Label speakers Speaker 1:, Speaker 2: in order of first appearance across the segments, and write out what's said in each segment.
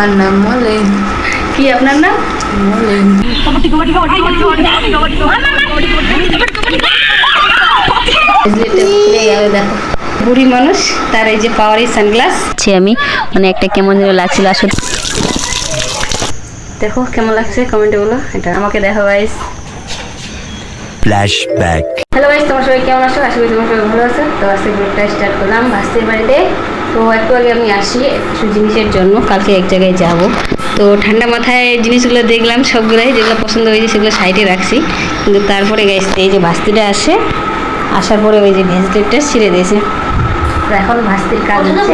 Speaker 1: আমার নাম মলেন।
Speaker 2: কি আপনার নাম?
Speaker 1: মলেন।
Speaker 2: দেখো বুড়ি মানুষ, তার এই যে পাওয়ারি সানগ্লাস আমি মানে একটা কেমন যেন লাগছিল আসলে। দেখো কেমন লাগছে কমেন্টে বলো। এটা আমাকে দেখো গাইস।
Speaker 3: ফ্ল্যাশব্যাক।
Speaker 2: হ্যালো গাইস, তোমার সবাই কেমন আছো? আশা করি তোমার সবাই ভালো আছো। তো আজকে ব্লগটা স্টার্ট করলাম ভাস্তির বাড়িতে। তো একটু আগে আমি আসি কিছু জিনিসের জন্য, কালকে এক জায়গায় যাব। তো ঠান্ডা মাথায় জিনিসগুলো দেখলাম, সবগুলোই যেগুলো পছন্দ হয়েছে সেগুলো সাইডে রাখছি। কিন্তু তারপরে গাইস এই যে ভাস্তিটা আসার পরে ওই যে ভেজিটেবলটা ছিঁড়ে দিয়েছে। তো এখন ভাস্তির কাজ হচ্ছে।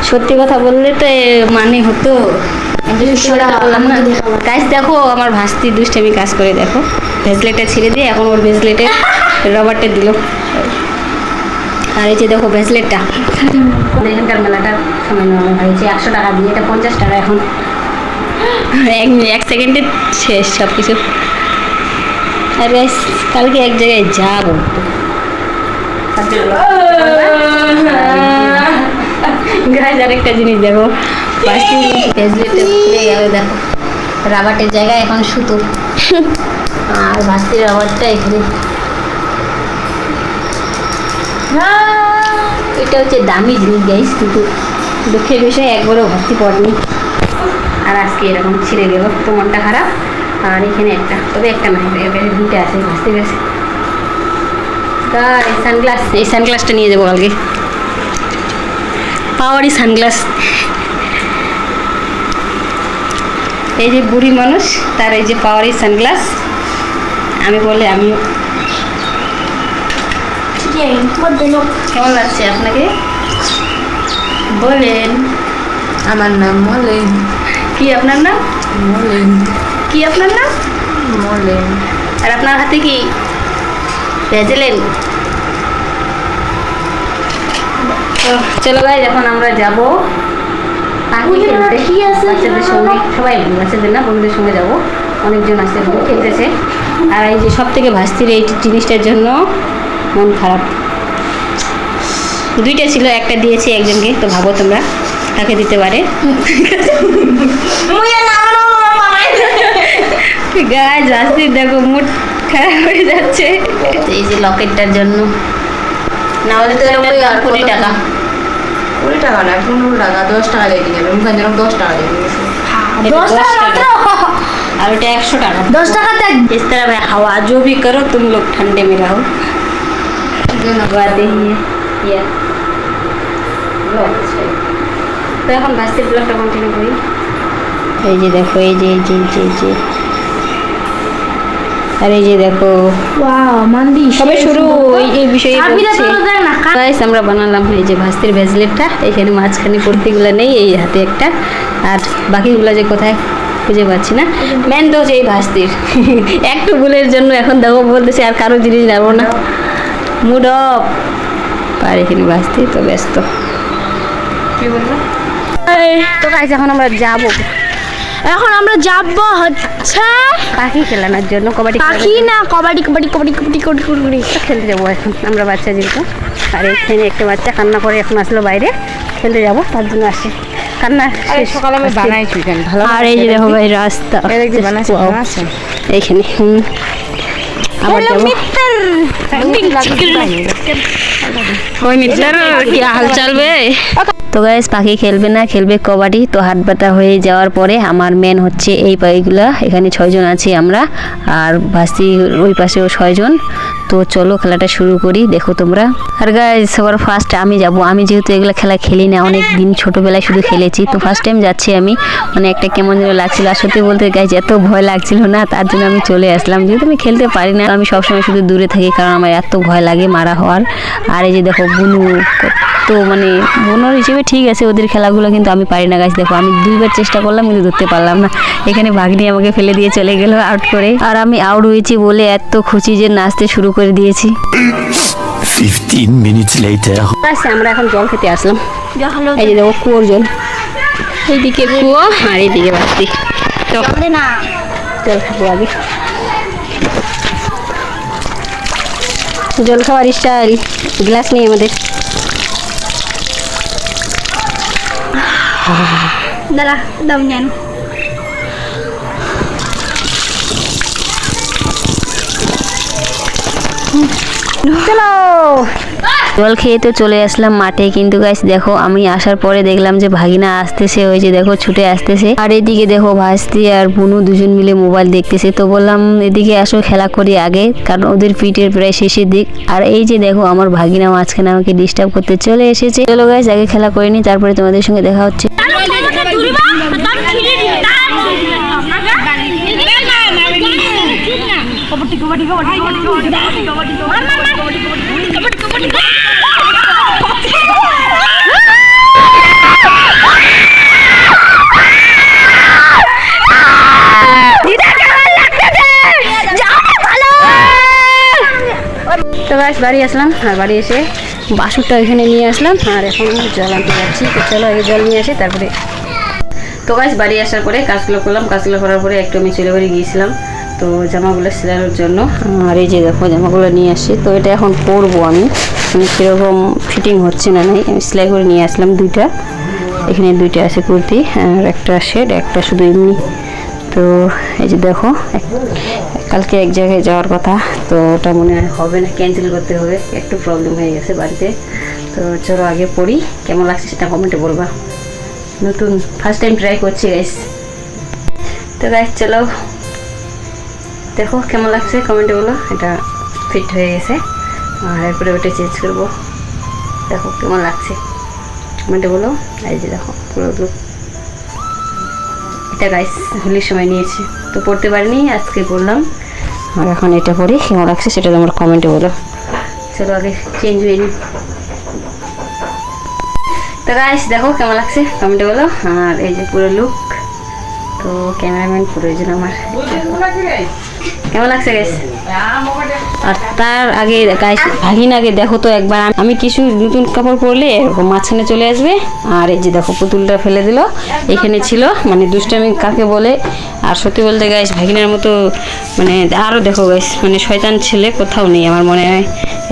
Speaker 2: সত্যি কথা বললে তো মানে হতো। গাইস দেখো আমার ভাস্তি দুষ্টামি কাজ করে, দেখো ভেজলেটটা ছিঁড়ে দিয়ে এখন ওর ভেজলেটে রবারটা দিল। আর এই যে দেখো ভেজলেটটা এখানকার মেলাটার সময় নেওয়া হয়েছে 100 টাকা দিয়ে, এটা 50 টাকা এখন। এক সেকেন্ডে শেষ সব কিছু। আর গাইস কালকে এক জায়গায় যাবো। গাইস আরেকটা জিনিস দেখো, ভাস্তি ভেজলেটটা খুলে গেল। দেখো রাবারের জায়গায় এখন সুতো, আর ভাস্তির রাবারটা এখানে। এটা হচ্ছে দামি জিনিস গাইস, কিন্তু দুঃখের বিষয় একবারও ভাস্তি পড়েনি। আর আজকে এরকম ছিঁড়ে গেল, তো মনটা খারাপ। আর এখানে একটা, তবে একটা না, দুইটা আছে ভাস্তির কাছে। এই সানগ্লাস, এই সানগ্লাসটা নিয়ে যাবো কালকে, পাওয়ারি সানগ্লাস। এই যে বুড়ি মানুষ, তার এই যে পাওয়ারি সানগ্লাস। আমি বলে আমি কেমন লাগছে আপনাকে বলেন?
Speaker 1: আমার নাম মলেন।
Speaker 2: কি আপনার নাম?
Speaker 1: মলেন।
Speaker 2: কি আপনার নাম?
Speaker 1: মলেন।
Speaker 2: আর আপনার হাতে কি ভেজলেন? চলো ভাই, এখন আমরা যাবো বাচ্চাদের সঙ্গে, সবাই বাচ্চাদের না বন্ধুদের সঙ্গে যাবো। অনেকজন আসছে খেলতেছে। আর এই যে সব থেকে ভাস্তির এই জিনিসটার জন্য মন খারাপ। দুইটা ছিল, একটা দিয়েছি একজনকে, তো ভাবো তোমরা কাকে দিতে পারে। গাছ ভাস্তির দেখো মুড খারাপ হয়ে যাচ্ছে এই যে লকেটটার জন্য। না হলে তো 20 টাকা।
Speaker 1: 20 টাকা না, 15 টাকা, 10 টাকা দিয়ে কিনে নেবে। মুখান যেন 10 টাকা দিয়ে কিনেছে।
Speaker 2: 10 টাকা और ওটা 100 টাকা।
Speaker 4: 10 টাকা तक
Speaker 2: इस तरह में हवा जो भी करो तुम लोग ठंडे में रहो। তো এখন ভাস্তির ব্লগটা কন্টিনিউ করি। এই যে দেখো, এই যে আর এই যে দেখো
Speaker 4: ওয়াও মান্দি
Speaker 2: সবে শুরু এই বিষয়ে গাইস। আমরা বানালাম এই যে ভাস্তির ভেজলেটটা। এখানে মাঝখানে পড়তিগুলো নেই, এই হাতে একটা, আর বাকিগুলো যে কোথায় খুঁজে পাচ্ছি না। মেন তো হচ্ছে এই ভাস্তির একটু ভুলের জন্য এখন দেখো বলতেছি আর কারো জিনিস নেবো না, মুড অফ। আর এখানে ভাস্তি তো ব্যস্ত। কি বলবো? তো গাইস এখন আমরা যাবো,
Speaker 4: হচ্ছে
Speaker 2: পাখি খেলানোর জন্য। কবাডি
Speaker 4: পাখি না, কবাডি
Speaker 2: খেলতে যাবো এখন আমরা, বাচ্চা যেহেতু। আর এখানে একটা বাচ্চা কান্না করে এখন আসলো বাইরে, খেলতে যাবো তার জন্য আসে কান্না।
Speaker 1: সকালে আমি বানাইছি ভালো।
Speaker 2: আর এই যে দেখো ভাই রাস্তা এইখানে। আবার যাবো ওই মিত্রার কি হাল চালবে। তো গাইস পাখি খেলবে না, খেলবে কবাডি। তো হাত ব্যথা হয়ে যাওয়ার পরে আমার মেন হচ্ছে এই পাখিগুলা। এখানে 6 জন আছি আমরা, আর ভাস্তি ওই পাশেও 6 জন। তো চলো খেলাটা শুরু করি, দেখো তোমরা। আর গাইস সবার ফার্স্ট আমি যাব। আমি যেহেতু এগুলো খেলা খেলি না, অনেক দিন ছোটোবেলায় শুধু খেলেছি, তো ফার্স্ট টাইম যাচ্ছি আমি। মানে একটা কেমন যেন লাগছিল, আর সত্যি বলতে গাইস এত ভয় লাগছিল না, তার জন্য আমি চলে আসলাম। যেহেতু আমি খেলতে পারি না, আমি সবসময় শুধু দূরে থাকি, কারণ আমার এত ভয় লাগে মারা হওয়ার। আর এই যে দেখো বুনু, তো মানে বোনর হিসেবে ঠিক আছে ওদের খেলাগুলো, কিন্তু আমি পারি না গাছ। দেখো আমি 2বার চেষ্টা করলাম কিন্তু ধরতে পারলাম না। এখানে ভাগ্নি আমাকে ফেলে দিয়ে চলে গেল আউট করে। আর আমি আউট হয়েছি বলে এত খুশি যে নাচতে শুরু করে দিয়েছি।
Speaker 3: 15 minutes later.
Speaker 2: আমরা এখন জল খেতে আসলাম। এই যে দেখো কুয়োর জল, এইদিকে কুয়ো আর এইদিকে ভাস্তি।
Speaker 4: না
Speaker 2: জল খাবো আগে। জল খাওয়ার স্টাইল, গ্লাস নেই আমাদের।
Speaker 4: দাঁড়া দাম জানো
Speaker 2: চলো জল খেয়ে তো চলে আসলাম মাঠে, কিন্তু গাইস দেখো আমি আসার পরে দেখলাম যে ভাগিনা আসতেছে, ওই যে দেখো ছুটে আসতেছে। আর এদিকে দেখো ভাস্তি আর বুনু দুজন মিলে মোবাইল দেখতেছে। তো বললাম এদিকে আসো খেলা করি আগে, কারণ ওদের পিঠের প্রায় শেষের দিক। আর এই যে দেখো আমার ভাগিনা মাঝখানে আমাকে ডিস্টার্ব করতে চলে এসেছে। চলো গাইস আগে খেলা করে নি, তারপরে তোমাদের সঙ্গে দেখা হচ্ছে। তো গাইস বাড়ি আসলাম, আর বাড়ি এসে বাসুরটা এখানে নিয়ে আসলাম, আর এখন জল আনতে যাচ্ছি। তো চলো আগে জল নিয়ে আসি তারপরে। তো গাইস বাড়ি আসার পরে কাজগুলো করলাম, কাজগুলো করার পরে একটু আমি চলে বাড়ি গিয়েছিলাম তো জামাগুলো সেলানোর জন্য। আর এই যে দেখো জামাগুলো নিয়ে আসছি, তো এটা এখন পরবো আমি, মানে সেরকম ফিটিং হচ্ছে না, নাই আমি সেলাই করে নিয়ে আসলাম দুইটা। এখানে দুইটা আছে কুর্তি আর একটা শেড, একটা শুধু এমনি। তো এই যে দেখো কালকে এক জায়গায় যাওয়ার কথা, তো ওটা মনে হয় হবে না, ক্যান্সেল করতে হবে, একটু প্রবলেম হয়ে গেছে বাড়িতে। তো চলো আগে পড়ি, কেমন লাগছে সেটা কমেন্টে বলবা। নতুন ফার্স্ট টাইম ট্রাই করছি গাইস। তো গাইস চলো দেখো কেমন লাগছে কমেন্টে বলো। এটা ফিট হয়ে গেছে, আর এরপরে ওটা চেঞ্জ করবো। দেখো কেমন লাগছে কমেন্টে বলো। এই যে দেখো পুরো লুক, এটা গাইস হোলির সময় নিয়েছি, তো পড়তে পারিনি, আজকে পড়লাম। আর এখন এটা পরে কেমন লাগছে সেটা তোমরা কমেন্টে বলো। চলো আগে চেঞ্জ হয়ে নিই। তো গাইস দেখো কেমন লাগছে কমেন্টে বলো। আর এই যে পুরো লুক, তো ক্যামেরাম্যান প্রয়োজন আমার। কেমন লাগছে গাইস? আর তার আগে গাইস ভাগিন আগে দেখো তো একবার, আমি কিছু নতুন কাপড় পরলে এরকম মাঝখানে চলে আসবে। আর এই যে দেখো পুতুলটা ফেলে দিল, এখানে ছিল, মানে দুষ্টামি কাকে বলে। আর সত্যি বলতে গাইস ভাগিনার মতো মানে আরও দেখো গাইস, মানে শয়তান ছেলে কোথাও নেই আমার মনে হয়।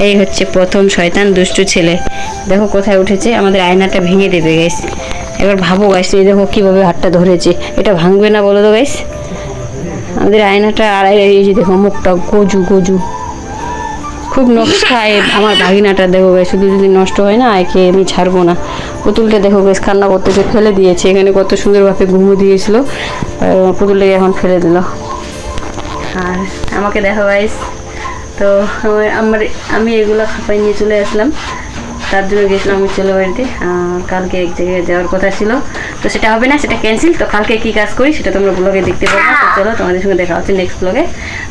Speaker 2: এই হচ্ছে প্রথম শয়তান দুষ্টু ছেলে, দেখো কোথায় উঠেছে, আমাদের আয়নাটা ভেঙে দেবে গাইস। এবার ভাবো গাইস, এই দেখো কীভাবে হাতটা ধরেছে, এটা ভাঙবে না বলো তো গাইস আমাদের আয়নাটা। আর এই যে দেখো মুখটা গজু গজু, খুব নকশা আমার ভাগিনাটা। দেখো গাইস শুধু যদি নষ্ট হয় না, একে আমি ছাড়বো না। পুতুলটা দেখো গাইস কান্না করতেছে, ফেলে দিয়েছে। এখানে কত সুন্দরভাবে ঘুমো দিয়েছিল, পুতুলটাকে এখন ফেলে দিল। আর আমাকে দেখো গাইস, তো আমি এগুলো খাপাই নিয়ে চলে আসলাম, তার জন্য গেছিলাম আমি চলে বাড়িতে। কালকে এক জায়গায় যাওয়ার কথা ছিল, তো সেটা হবে না, সেটা ক্যান্সেল। তো কালকে কী কাজ করি সেটা তোমরা ব্লগে দেখতে পাবো। তো চলো তোমাদের সঙ্গে দেখা হচ্ছে নেক্সট ব্লগে।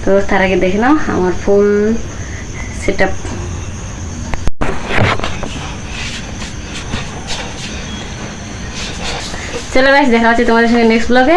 Speaker 2: তো তার আগে দেখে নাও আমার ফুল সেট আপ। চলো গাইস দেখা হচ্ছে তোমাদের সঙ্গে নেক্সট ব্লগে।